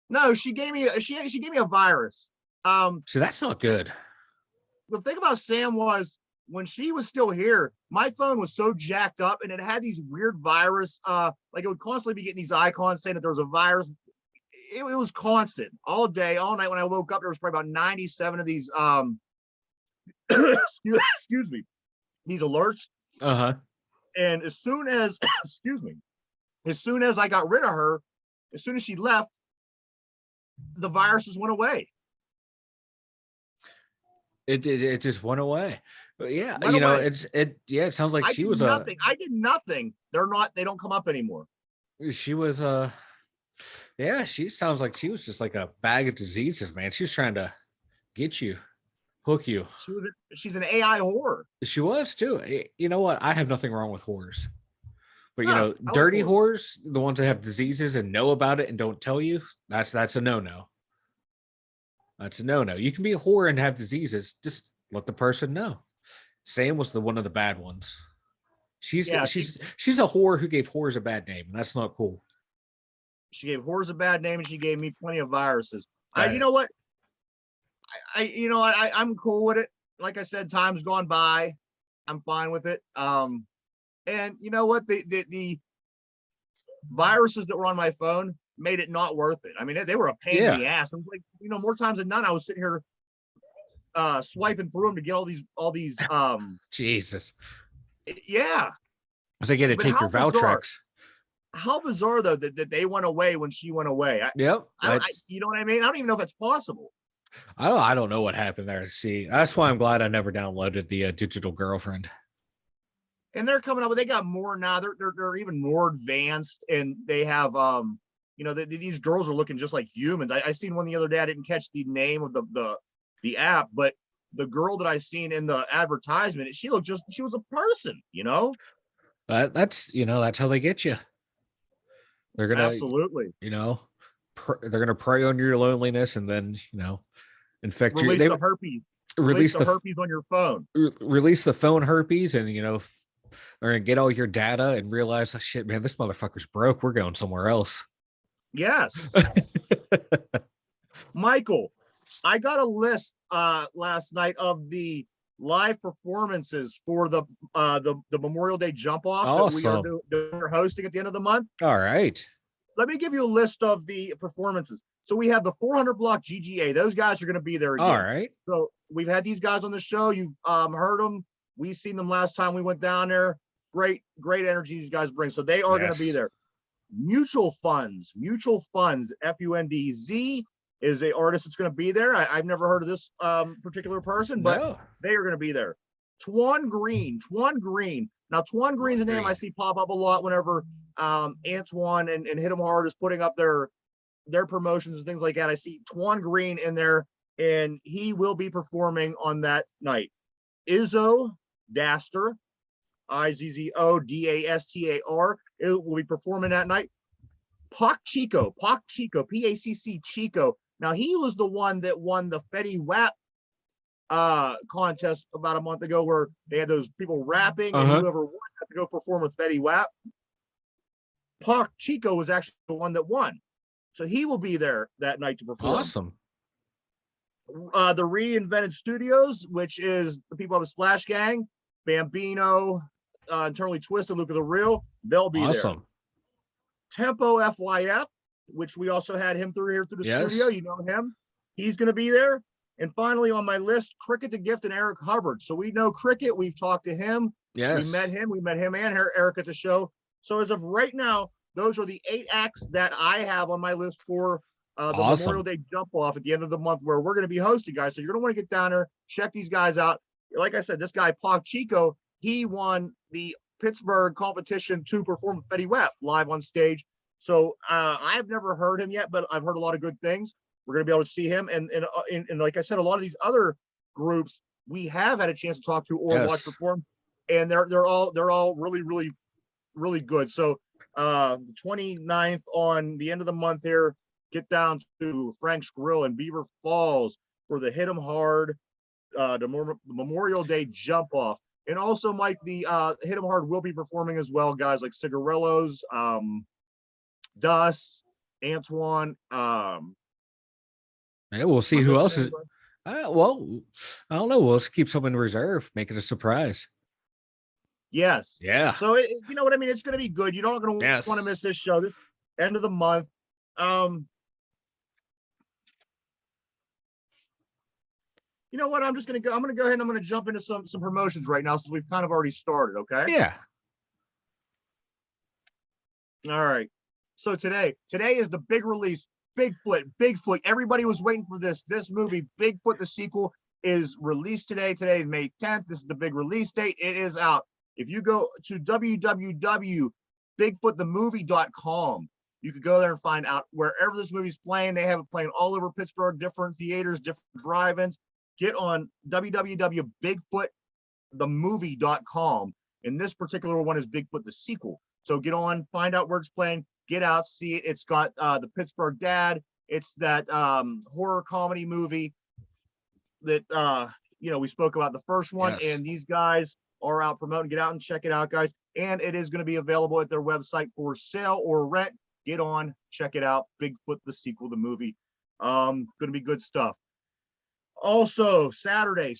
No, she gave me a virus. So that's not good. The thing about Sam was when she was still here, my phone was so jacked up and it had these weird virus, like it would constantly be getting these icons saying that there was a virus. It was constant all day, all night. When I woke up, there was probably about 97 of these excuse me, these alerts. And as soon as as soon as I got rid of her, as soon as she left, the viruses went away. It just went away. But yeah, it sounds like she was nothing. I did nothing. They don't come up anymore. She was she sounds like she was just like a bag of diseases, man. She was trying to get you, hook you. She's an AI whore. She was too. You know what? I have nothing wrong with whores. But dirty whores, the ones that have diseases and know about it and don't tell you, that's a no-no. That's a no-no. You can be a whore and have diseases. Just let the person know. Sam was one of the bad ones. She's a whore who gave whores a bad name, and that's not cool. She gave whores a bad name, and she gave me plenty of viruses. You know what? I'm cool with it. Like I said, time's gone by. I'm fine with it. And you know what? The viruses that were on my phone made it not worth it. I mean, they were a pain in the ass. I'm like, more times than none, I was sitting here swiping through them to get all these Jesus. Yeah. So I get to take your Valtrex. How bizarre though that they went away when she went away. You know what I mean? I don't even know if it's possible. I don't know what happened there. See, that's why I'm glad I never downloaded the digital girlfriend. And they're coming up, but they got more now. They're even more advanced, and they have these girls are looking just like humans. I seen one the other day. I didn't catch the name of the app, but the girl that I seen in the advertisement, she was a person. That's how they get you. They're gonna absolutely. They're gonna prey on your loneliness and then infect you. The herpes. Release the herpes on your phone. Release the phone herpes, and they're gonna get all your data and realize, oh, shit, man, this motherfucker's broke. We're going somewhere else. Yes. Michael, I got a list last night of the live performances for the Memorial Day jump off awesome. that we're hosting at the end of the month. All right. Let me give you a list of the performances. So we have the 400 block GGA. Those guys are going to be there again. All right. So we've had these guys on the show. You've heard them. We've seen them last time we went down there. Great energy these guys bring. So they are going to be there. Mutual Funds, FUNDZ is a artist that's going to be there. I've never heard of this particular person, but they are going to be there. Twan Green. Now, Twan Green's a name I see pop up a lot whenever Antoine and Hit 'em Hard is putting up their promotions and things like that. I see Twan Green in there, and he will be performing on that night. Izzo Daster, IZZODASTAR, will be performing that night. Pac Chico, PACC Chico. Now, he was the one that won the Fetty Wap contest about a month ago, where they had those people rapping, and whoever won had to go perform with Fetty Wap. Pac Chico was actually the one that won. So he will be there that night to perform. Awesome. The Reinvented Studios, which is the people of the Splash Gang, Bambino, Internally Twisted, Luke of the Real, they'll be there. Tempo FYF, which we also had him through the studio. You know him. He's going to be there. And finally on my list, Cricket the Gift and Eric Hubbard. So we know Cricket. We've talked to him. Yes. We met him and Eric at the show. So as of right now, those are the 8 acts that I have on my list for the Memorial Day jump off at the end of the month, where we're going to be hosting, guys. So you're going to want to get down there, check these guys out. Like I said, this guy, Pac Chico, he won the Pittsburgh competition to perform with Betty White live on stage. So I've never heard him yet, but I've heard a lot of good things. We're going to be able to see him. And like I said, a lot of these other groups we have had a chance to talk to or watch perform. And they're all really, really, really good. So the 29th on the end of the month here, get down to Frank's Grill in Beaver Falls for the Hit 'em Hard the Memorial Day jump off. And also, Mike, the Hit 'em Hard will be performing as well, guys like Cigarillos, Dus, Antoine. Yeah, we'll see who else is. Well, I don't know. We'll just keep some in reserve, make it a surprise. Yes. Yeah. So you know what I mean? It's going to be good. You're not going to want to miss this show. This end of the month. You know what? I'm going to go ahead and I'm going to jump into some promotions right now, since we've kind of already started. Okay. Yeah. All right. So today is the big release. Bigfoot. Everybody was waiting for this. This movie, Bigfoot, the sequel, is released today. Today is May 10th. This is the big release date. It is out. If you go to www.bigfootthemovie.com, you could go there and find out wherever this movie's playing. They have it playing all over Pittsburgh, different theaters, different drive-ins. Get on www.bigfootthemovie.com. And this particular one is Bigfoot, the sequel. So get on, find out where it's playing, get out, see it. It's got the Pittsburgh Dad. It's that horror comedy movie that, we spoke about the first one. Yes. And these guys are out promoting. Get out and check it out, guys. And it is going to be available at their website for sale or rent. Get on, check it out. Bigfoot, the sequel, the movie. Going to be good stuff. Also, Saturday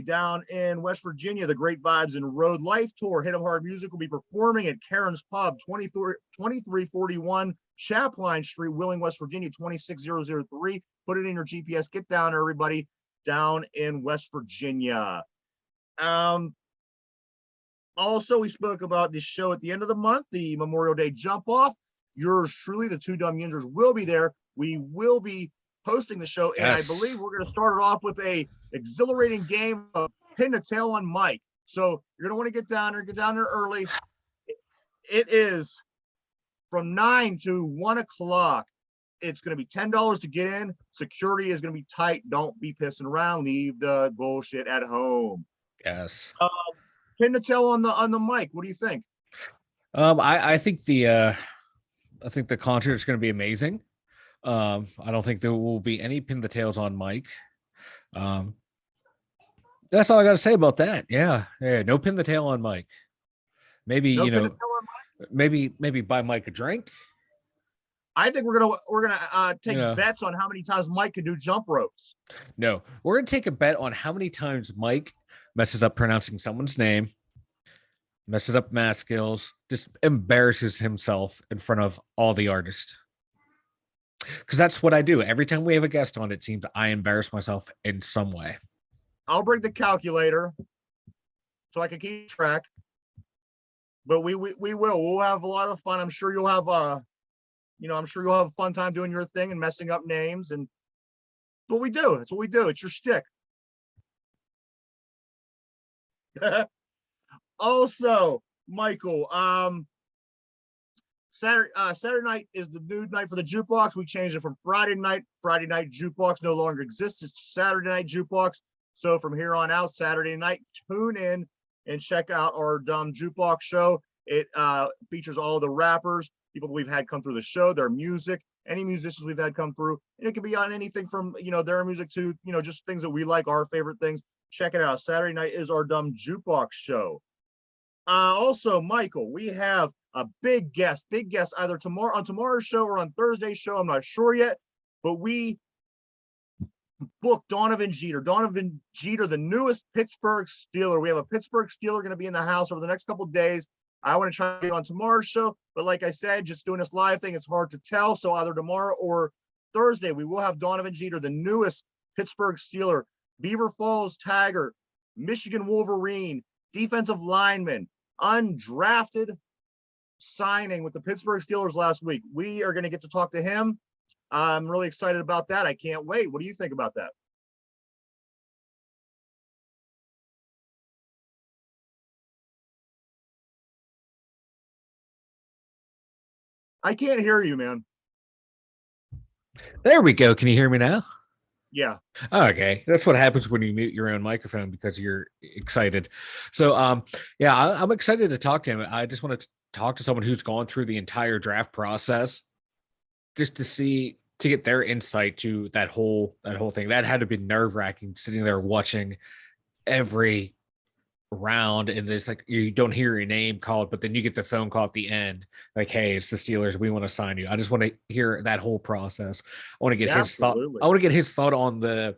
down in West Virginia, the Great Vibes and Road Life Tour, Hit 'em Hard Music will be performing at Karen's Pub, 2341 Chapline Street, Wheeling, West Virginia, 26003. Put it in your GPS. Get down there, everybody, down in West Virginia. Also, we spoke about this show at the end of the month, the Memorial Day Jump Off. Yours truly, the two dumb Yinzers, will be there. We will be hosting the show, and I believe we're going to start it off with a exhilarating game of pin the tail on Mike. So you're going to want to get down there early. It is from 9 to 1 o'clock. It's going to be $10 to get in. Security is going to be tight. Don't be pissing around. Leave the bullshit at home. Yes. Pin the tail on the mic. What do you think? I think the concert is going to be amazing. I don't think there will be any pin the tails on Mike. That's all I got to say about that. Yeah. No pin the tail on Mike. Maybe maybe buy Mike a drink. I think we're gonna take bets on how many times Mike can do jump ropes. No, we're gonna take a bet on how many times Mike messes up pronouncing someone's name, messes up math skills, just embarrasses himself in front of all the artists. Because that's what I do. Every time we have a guest on, it seems I embarrass myself in some way. I'll bring the calculator so I can keep track. But we will. We'll have a lot of fun. I'm sure you'll have I'm sure you'll have a fun time doing your thing and messing up names. And that's what we do. It's what we do. It's your shtick. Also, Michael, Saturday night is the new night for the jukebox. We changed it from Friday night. Friday night jukebox no longer exists. It's Saturday night jukebox. So from here on out, Saturday night, tune in and check out our dumb jukebox show. It features all the rappers, people that we've had come through the show, their music, any musicians we've had come through. And it can be on anything from, their music to, just things that we like, our favorite things. Check it out. Saturday night is our dumb jukebox show. Also, Michael, we have a big guest either on tomorrow's show or on Thursday's show. I'm not sure yet, but we booked Donovan Jeter. Donovan Jeter, the newest Pittsburgh Steeler. We have a Pittsburgh Steeler going to be in the house over the next couple of days. I want to try to get on tomorrow's show, but like I said, just doing this live thing, it's hard to tell. So either tomorrow or Thursday, we will have Donovan Jeter, the newest Pittsburgh Steeler, Beaver Falls Tiger, Michigan Wolverine. defensive lineman, undrafted signing with the Pittsburgh Steelers last week. We are going to get to talk to him. I'm really excited about that. I can't wait. What do you think about that? I can't hear you, man. There we go. Can you hear me now? Yeah. Okay. That's what happens when you mute your own microphone because you're excited. So, I'm excited to talk to him. I just want to talk to someone who's gone through the entire draft process just to get their insight to that whole thing. That had to be nerve-wracking sitting there watching every round, and there's like, you don't hear your name called, but then you get the phone call at the end, like, hey, it's the Steelers, we want to sign you. I just want to hear that whole process. I want to get his thought. I want to get his thought on the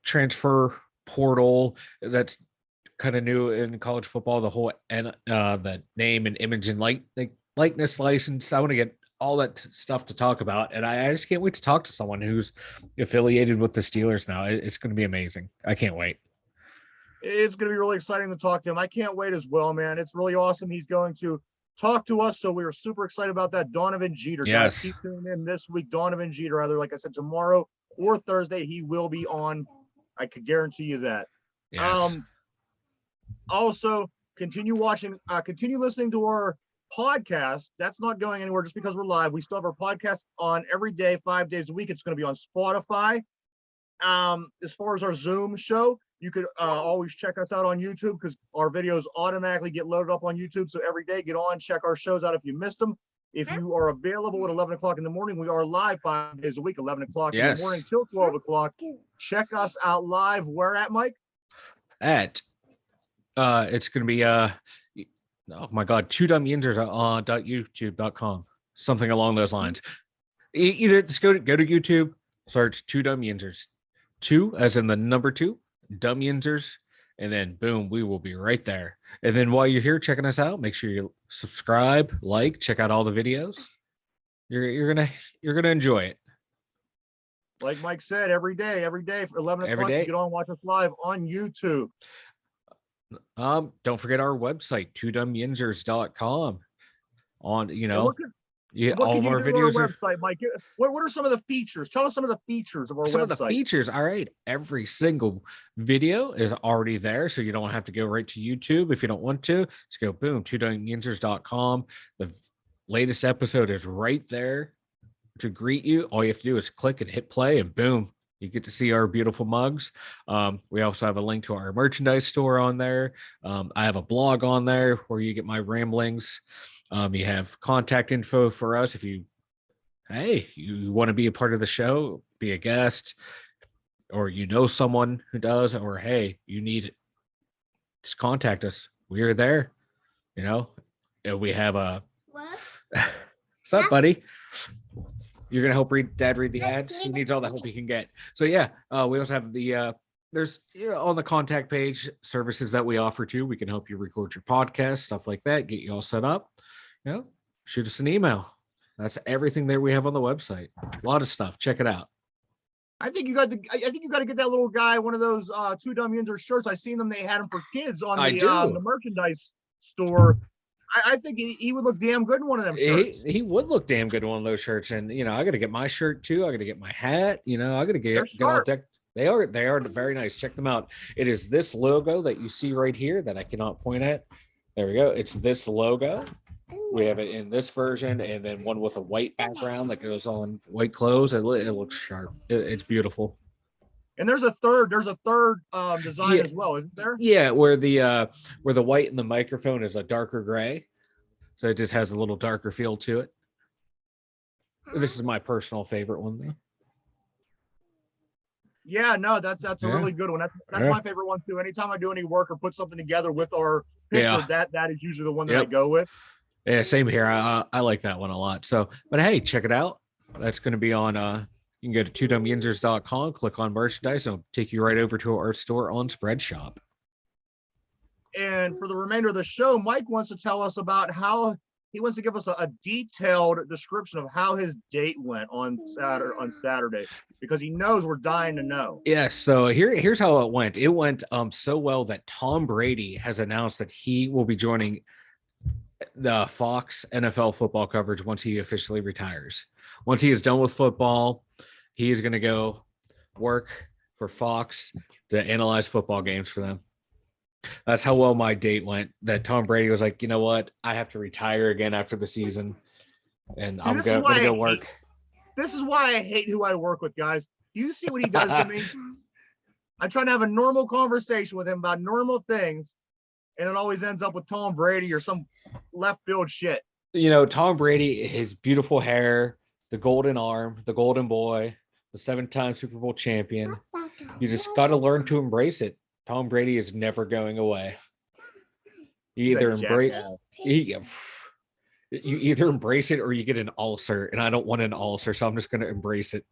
transfer portal that's kind of new in college football, the whole the name and image and likeness license. I want to get all that stuff to talk about, and I just can't wait to talk to someone who's affiliated with the Steelers now. It's going to be amazing. I can't wait. It's going to be really exciting to talk to him. I can't wait as well, man. It's really awesome. He's going to talk to us, so we are super excited about that. Donovan Jeter, yes. Guys, keep tuning in this week. Donovan Jeter, either, like I said, tomorrow or Thursday, he will be on. I could guarantee you that. Yes. Also, continue listening to our podcast. That's not going anywhere just because we're live. We still have our podcast on every day, 5 days a week. It's going to be on Spotify. As far as our Zoom show, you could always check us out on YouTube because our videos automatically get loaded up on YouTube. So every day, get on, check our shows out if you missed them. If you are available at 11 o'clock in the morning, we are live 5 days a week, 11 o'clock in the morning till 12 o'clock. Check us out live. Where at, Mike? It's going to be, oh my God, 2 dumb Yinzers on .youtube.com, something along those lines. Either just go to YouTube, search 2 dumb Yinzers, 2 as in the number 2, dumb Yinzers, and then boom, we will be right there. And then while you're here checking us out, make sure you subscribe, check out all the videos. You're gonna enjoy it. Like Mike said, every day for 11 o'clock, you get on, watch us live on YouTube. Don't forget our website, 2dumbYinzers.com. On What all of our videos our website, Mike. What are some of the features? Tell us some of the features of our website. Some of the features. All right. Every single video is already there, so you don't have to go right to YouTube if you don't want to. Just go boom, 2dumbYinzers.com. The latest episode is right there to greet you. All you have to do is click and hit play, and boom, you get to see our beautiful mugs. We also have a link to our merchandise store on there. I have a blog on there where you get my ramblings. You have contact info for us if you want to be a part of the show, be a guest, or you know someone who does, or hey, you need it, just contact us. We are there. We have a what's up, buddy? You're gonna help Dad read the ads. He needs all the help he can get. So we also have the there's on the contact page services that we offer too. We can help you record your podcast, stuff like that, get you all set up. Shoot us an email. That's everything that we have on the website. A lot of stuff. Check it out. I think you got to get that little guy one of those 2 dumb Yinzers shirts. I seen them. They had them for kids on the merchandise store. I think he would look damn good in one of them shirts. He would look damn good in one of those shirts. And I got to get my shirt too. I got to get my hat. I got to get all decked. They are very nice. Check them out. It is this logo that you see right here that I cannot point at. There we go. It's this logo. We have it in this version, and then one with a white background that goes on white clothes. It looks sharp. It's beautiful. And there's a third design as well, isn't there? Yeah, where the white and the microphone is a darker gray, so it just has a little darker feel to it. This is my personal favorite one, though. Yeah, no, that's a really good one. That's my favorite one too. Anytime I do any work or put something together with our picture, that is usually the one that I go with. Yeah, same here. I like that one a lot. So, but hey, check it out. That's going to be on. You can go to 2dumbYinzers.com, click on merchandise, and it'll take you right over to our store on Spreadshop. And for the remainder of the show, Mike wants to tell us about how he wants to give us a detailed description of how his date went on Saturday, because he knows we're dying to know. Yeah, so here's how it went. It went so well that Tom Brady has announced that he will be joining the Fox NFL football coverage once he officially retires. Once he is done with football, he is going to go work for Fox to analyze football games for them. That's how well my date went, that Tom Brady was like, you know what? I have to retire again after the season, and I'm going to go work. This is why I hate who I work with, guys. Do you see what he does to me? I try to have a normal conversation with him about normal things, and it always ends up with Tom Brady or some left field shit. You know, Tom Brady, his beautiful hair, the golden arm, the golden boy, the 7-time Super Bowl champion. You just got to learn to embrace it. Tom Brady is never going away. You either embrace it or you get an ulcer, and I don't want an ulcer, so I'm just going to embrace it.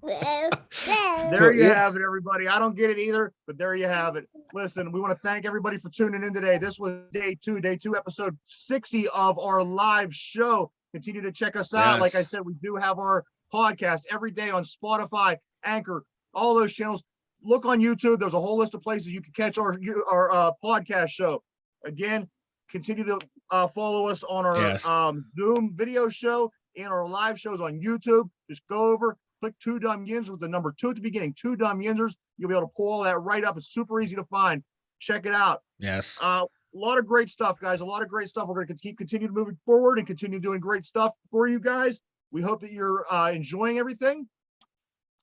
There you have it, everybody. I don't get it either, but there you have it. Listen, we want to thank everybody for tuning in today. This was day two, episode 60 of our live show. Continue to check us out. Yes. Like I said, we do have our podcast every day on Spotify, Anchor, all those channels. Look on YouTube. There's a whole list of places you can catch our podcast show. Again, continue to follow us on our Zoom video show and our live shows on YouTube. Just go over, click Two Dumb Yinzers with the number 2 at the beginning. Two Dumb Yinzers. You'll be able to pull all that right up. It's super easy to find. Check it out. Yes. A lot of great stuff, guys. A lot of great stuff. We're going to continue moving forward and continue doing great stuff for you guys. We hope that you're enjoying everything.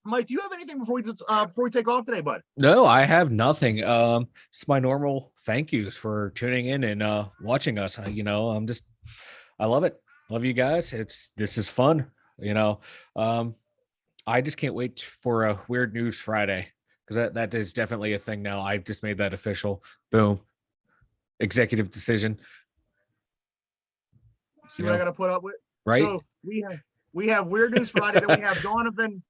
Mike, do you have anything before we take off today, bud? No, I have nothing. It's my normal thank yous for tuning in and watching us. I love it. Love you guys. This is fun. I just can't wait for a Weird News Friday, because that is definitely a thing now. I've just made that official. Boom. Executive decision. See what I got to put up with? Right. So we have Weird News Friday. Then we have Donovan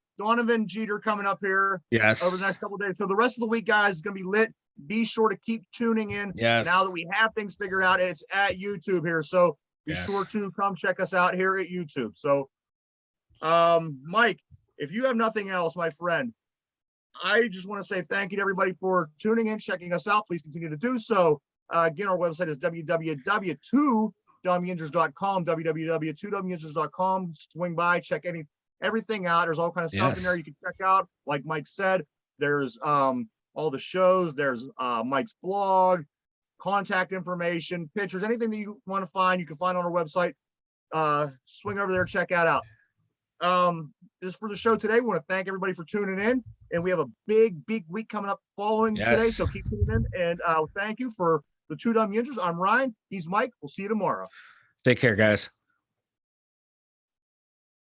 Jeter coming up here over the next couple of days. So the rest of the week, guys, is going to be lit. Be sure to keep tuning in. Yes. Now that we have things figured out, it's at YouTube here. So be sure to come check us out here at YouTube. So, Mike, if you have nothing else, my friend, I just want to say thank you to everybody for tuning in, checking us out. Please continue to do so. Again, our website is www.2dumbyyinzers.com, www.2dumbyyinzers.com. Swing by, check everything out. There's all kind of stuff in there you can check out. Like Mike said, there's all the shows. There's Mike's blog, contact information, pictures, anything that you want to find, you can find on our website. Swing over there, check that out. This is for the show today. We want to thank everybody for tuning in, and we have a big week coming up following today. So keep tuning in, and thank you for the Two Dumb Yinzers. I'm Ryan. He's Mike. We'll see you tomorrow. Take care, guys.